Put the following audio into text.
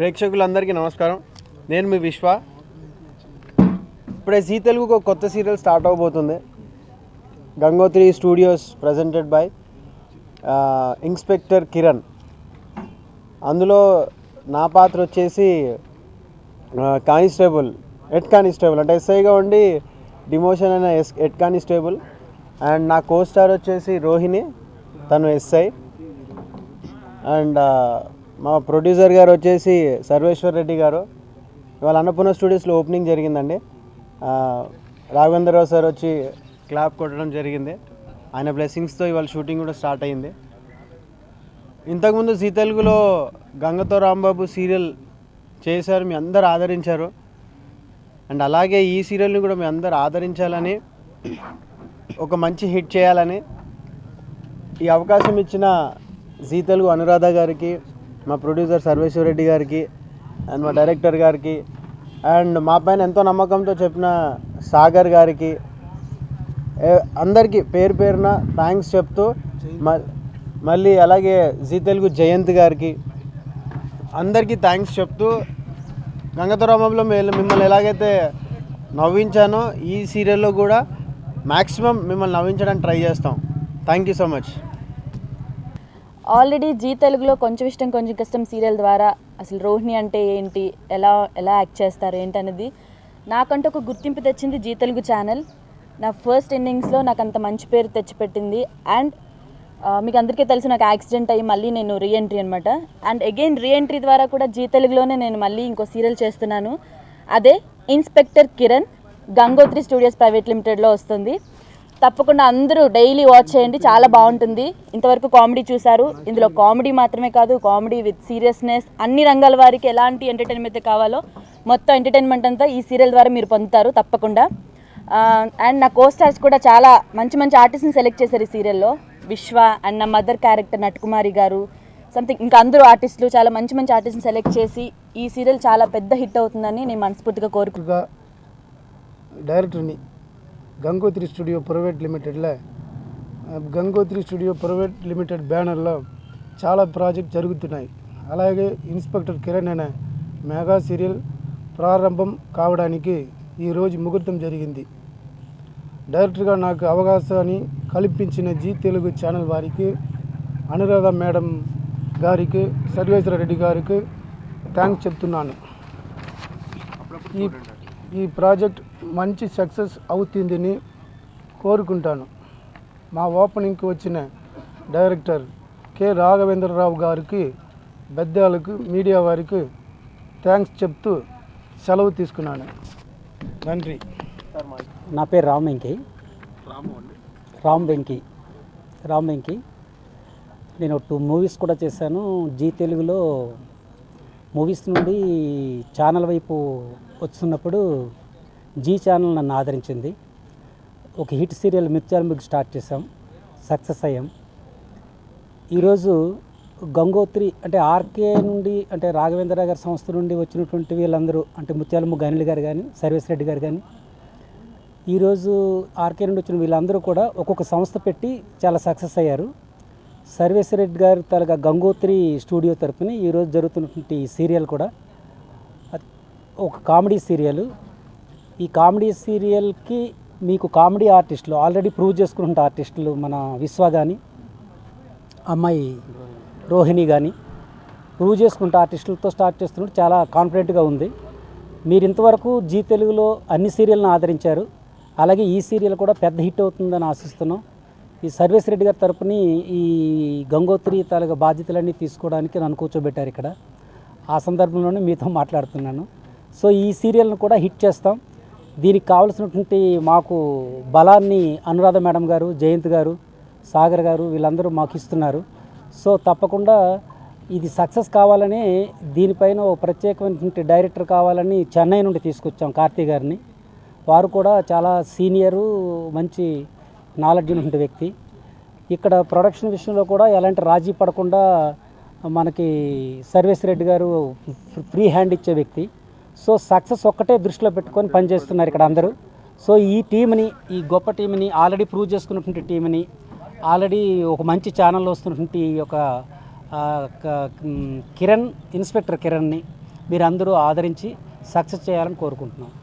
ప్రేక్షకులందరికీ నమస్కారం. నేను మీ విశ్వ. ఇప్పుడే జీ తెలుగుకు ఒక కొత్త సీరియల్ స్టార్ట్ అవబోతుంది. Gangotri studios presented by inspector Kiran. అందులో నా పాత్ర వచ్చేసి హెడ్ కానిస్టేబుల్ అంటే ఎస్ఐగా ఉండి డిమోషన్ అయిన హెడ్ కానిస్టేబుల్. అండ్ నా కో స్టార్ వచ్చేసి రోహిణి, తను ఎస్ఐ. అండ్ మా ప్రొడ్యూసర్ గారు వచ్చేసి సర్వేశ్వర్ రెడ్డి గారు. ఇవాళ అన్నపూర్ణ స్టూడియోస్లో ఓపెనింగ్ జరిగిందండి. రాఘవేంద్రరావు సార్ వచ్చి క్లాప్ కొట్టడం జరిగింది. ఆయన బ్లెస్సింగ్స్తో ఇవాళ షూటింగ్ కూడా స్టార్ట్ అయింది. ఇంతకుముందు జీ తెలుగులో గంగతో రాంబాబు సీరియల్ చేశారు, మీ అందరు ఆదరించారు. అండ్ అలాగే ఈ సీరియల్ని కూడా మీ అందరు ఆదరించాలని, ఒక మంచి హిట్ చేయాలని ఈ అవకాశం ఇచ్చిన జీ తెలుగు అనురాధ గారికి, మా ప్రొడ్యూసర్ సర్వేశ్వర్ రెడ్డి గారికి, అండ్ మా డైరెక్టర్ గారికి, అండ్ మా పైన ఎంతో నమ్మకంతో చెప్పిన సాగర్ గారికి, అందరికీ పేరు పేరున థ్యాంక్స్ చెప్తూ, మళ్ళీ అలాగే జీ తెలుగు జయంత్ గారికి అందరికీ థ్యాంక్స్ చెప్తూ, గంగతో రాంబాబులో మిమ్మల్ని ఎలాగైతే నవ్వించానో ఈ సీరియల్లో కూడా మ్యాక్సిమం మిమ్మల్ని నవ్వించడానికి ట్రై చేస్తాం. Thank you so much. Already Zee తెలుగులో కొంచెం ఇష్టం కొంచెం కష్టం సీరియల్ ద్వారా అసలు రోహిణి అంటే ఏంటి, ఎలా యాక్ట్ చేస్తారు ఏంటనేది నాకంటూ ఒక గుర్తింపు తెచ్చింది జీ తెలుగు ఛానల్. నా ఫస్ట్ ఇన్నింగ్స్లో నాకు అంత మంచి పేరు తెచ్చిపెట్టింది. అండ్ మీకు అందరికీ తెలుసు, నాకు యాక్సిడెంట్ అయ్యి మళ్ళీ నేను రీఎంట్రీ అనమాట. అండ్ అగైన్ రీఎంట్రీ ద్వారా కూడా జీ తెలుగులోనే నేను మళ్ళీ ఇంకో సీరియల్ చేస్తున్నాను. అదే inspector Kiran, Gangotri studios private లిమిటెడ్లో వస్తుంది. తప్పకుండా అందరూ డైలీ వాచ్ చేయండి, చాలా బాగుంటుంది. ఇంతవరకు కామెడీ చూశారు, ఇందులో కామెడీ మాత్రమే కాదు, కామెడీ విత్ సీరియస్నెస్, అన్ని రంగాల వారికి ఎలాంటి ఎంటర్టైన్మెంట్ కావాలో మొత్తం ఎంటర్టైన్మెంట్ అంతా ఈ సీరియల్ ద్వారా మీరు పొందుతారు తప్పకుండా. అండ్ నా కో స్టార్స్ కూడా చాలా మంచి మంచి ఆర్టిస్ట్ని సెలెక్ట్ చేశారు ఈ సీరియల్లో. విశ్వ అండ్ నా మదర్ క్యారెక్టర్ నటకుమారి గారు, సంథింగ్ ఇంకా అందరూ ఆర్టిస్టులు, చాలా మంచి మంచి ఆర్టిస్ట్ని సెలెక్ట్ చేసి ఈ సీరియల్ చాలా పెద్ద హిట్ అవుతుందని నేను మనస్ఫూర్తిగా కోరుకుంటున్నా. డైరెక్టర్ని గంగోత్రి స్టూడియో ప్రైవేట్ లిమిటెడ్లో, గంగోత్రి స్టూడియో ప్రైవేట్ లిమిటెడ్ బ్యానర్లో చాలా ప్రాజెక్ట్ జరుగుతున్నాయి. అలాగే ఇన్స్పెక్టర్ కిరణ్ అనే మెగా సీరియల్ ప్రారంభం కావడానికి ఈరోజు ముహూర్తం జరిగింది. డైరెక్టర్గా నాకు అవకాశాన్ని కల్పించిన జీ తెలుగు ఛానల్ వారికి, అనురాధ మేడం గారికి, సర్వేశ్వర రెడ్డి గారికి థ్యాంక్స్ చెప్తున్నాను. ఈ ప్రాజెక్ట్ మంచి సక్సెస్ అవుతుందని కోరుకుంటాను. మా ఓపెనింగ్కి వచ్చిన డైరెక్టర్ కె రాఘవేంద్రరావు గారికి, బెద్దాలకు, మీడియా వారికి థ్యాంక్స్ చెప్తూ సెలవు తీసుకున్నాను. నன்றి. నా పేరు రామ్ వెంకీ. నేను 2 మూవీస్ కూడా చేశాను. జీ తెలుగులో మూవీస్ నుండి ఛానల్ వైపు వస్తున్నప్పుడు జీ ఛానల్ నన్ను ఆదరించింది. ఒక హిట్ సీరియల్ ముత్యాల ముగ్గు స్టార్ట్ చేసాం, సక్సెస్ అయ్యాం. ఈరోజు గంగోత్రి అంటే ఆర్కే నుండి, అంటే రాఘవేంద్ర గారి సంస్థ నుండి వచ్చినటువంటి వీళ్ళందరూ, అంటే ముత్యాల ముగ్గు అనిల్ గారు కానీ, సర్వేశ్వర రెడ్డి గారు కానీ, ఈరోజు ఆర్కే నుండి వచ్చిన వీళ్ళందరూ కూడా ఒక్కొక్క సంస్థ పెట్టి చాలా సక్సెస్ అయ్యారు. సర్వేశ్వర రెడ్డి గారు తరగా గంగోత్రి స్టూడియో తరపున ఈరోజు జరుగుతున్నటువంటి సీరియల్ కూడా ఒక కామెడీ సీరియల్. ఈ కామెడీ సీరియల్కి మీకు కామెడీ ఆర్టిస్టులు, ఆల్రెడీ ప్రూవ్ చేసుకున్న ఆర్టిస్టులు, మన విశ్వ కానీ, అమ్మాయి రోహిణి కానీ, ప్రూవ్ చేసుకుంటే ఆర్టిస్టులతో స్టార్ట్ చేస్తున్నట్టు చాలా కాన్ఫిడెంట్గా ఉంది. మీరు ఇంతవరకు జీ తెలుగులో అన్ని సీరియల్ని ఆదరించారు, అలాగే ఈ సీరియల్ కూడా పెద్ద హిట్ అవుతుందని ఆశిస్తున్నాం. ఈ సర్వేశ్వర రెడ్డి గారి తరపుని ఈ గంగోత్రి తాలూకా బాధ్యతలన్నీ తీసుకోవడానికి నన్ను కూర్చోబెట్టారు ఇక్కడ. ఆ సందర్భంలోనే మీతో మాట్లాడుతున్నాను. సో ఈ సీరియల్ను కూడా హిట్ చేస్తాం. దీనికి కావాల్సినటువంటి మాకు బలాన్ని అనురాధ మేడం గారు, జయంత్ గారు, సాగర్ గారు వీళ్ళందరూ మాకు ఇస్తున్నారు. సో తప్పకుండా ఇది సక్సెస్ కావాలని, దీనిపైన ఓ ప్రత్యేకమైనటువంటి డైరెక్టర్ కావాలని చెన్నై నుండి తీసుకొచ్చాం కార్తీ గారిని. వారు కూడా చాలా సీనియరు, మంచి నాలెడ్జ్ ఉన్నటువంటి వ్యక్తి. ఇక్కడ ప్రొడక్షన్ విషయంలో కూడా ఎలాంటి రాజీ పడకుండా మనకి సర్వేశ్వర రెడ్డి గారు ఫ్రీ హ్యాండ్ ఇచ్చే వ్యక్తి. సో సక్సెస్ ఒక్కటే దృష్టిలో పెట్టుకొని పనిచేస్తున్నారు ఇక్కడ అందరూ. సో ఈ టీంని, ఈ గొప్ప టీంని, ఆల్రెడీ ప్రూవ్ చేసుకున్నటువంటి టీంని, ఆల్రెడీ ఒక మంచి ఛానల్లో వస్తున్నటువంటి ఒక కిరణ్, ఇన్స్పెక్టర్ కిరణ్ని, మీరందరూ ఆదరించి సక్సెస్ చేయాలని కోరుకుంటున్నాను.